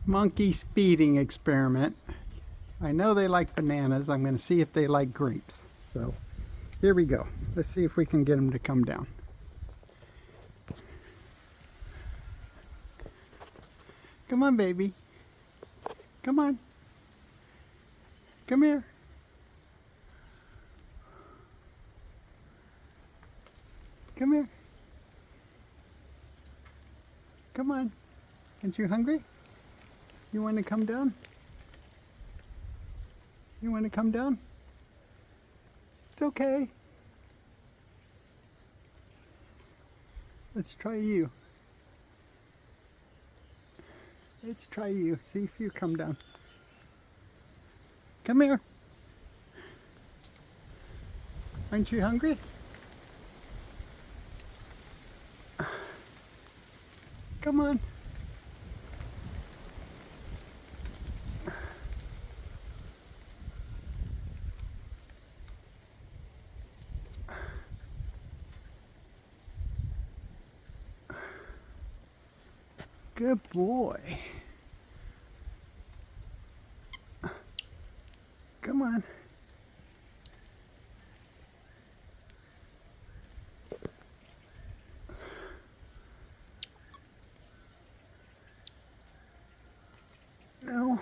Monkey's feeding experiment. I know they like bananas. I'm going to see if they like grapes. So here we go. Let's see if we can get them to come down. Come on, baby. Come on. Come here. Come here. Come on. Aren't you hungry? You want to come down? You want to come down? It's okay. Let's try you. Let's try you. See if you come down. Come here. Aren't you hungry? Come on. Good boy. Come on. No.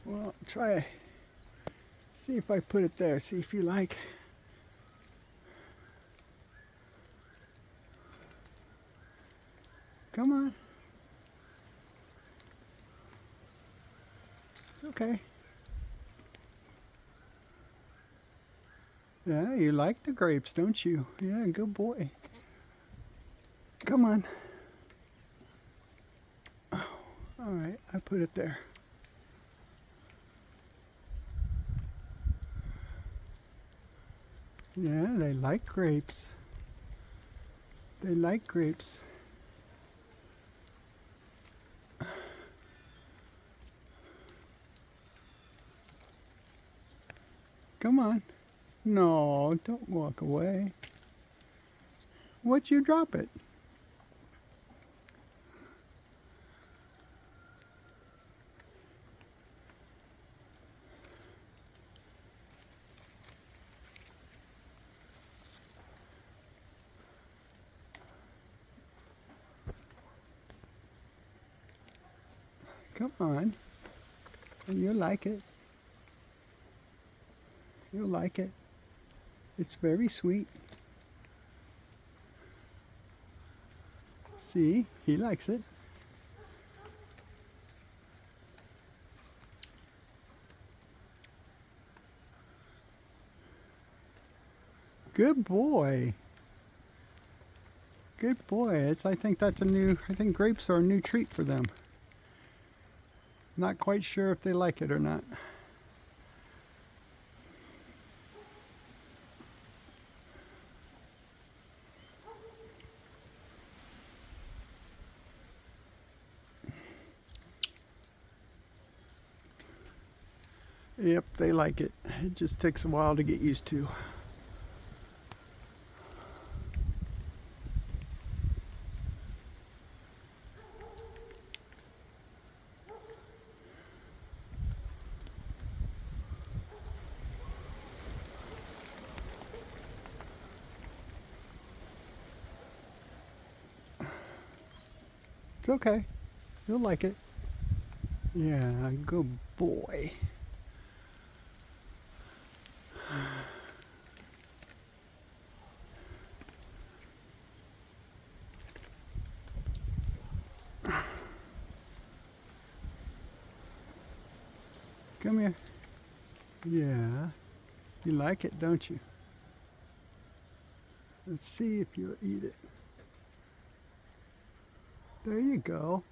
Well, try. See if I put it there. See if you like. Come on. It's okay. Yeah, you like the grapes, don't you? Yeah, good boy. Come on. Oh, all right, I put it there. Yeah, they like grapes. They like grapes. Come on. No, don't walk away. What'd you drop it? Come on. You'll like it. You'll like it. It's very sweet. See, he likes it. Good boy. Good boy. I think grapes are a new treat for them. Not quite sure if they like it or not. Yep, they like it. It just takes a while to get used to. It's okay. You'll like it. Yeah, good boy. Come here. Yeah. You like it, don't you? Let's see if you'll eat it. There you go.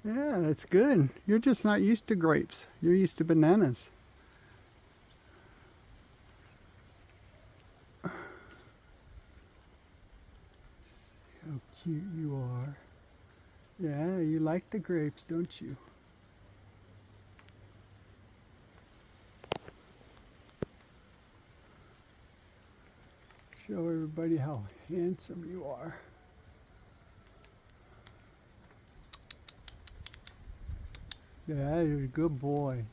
Yeah, that's good. You're just not used to grapes. You're used to bananas. How cute you are. Yeah, you like the grapes, don't you? Show everybody how handsome you are. Yeah, you're a good boy.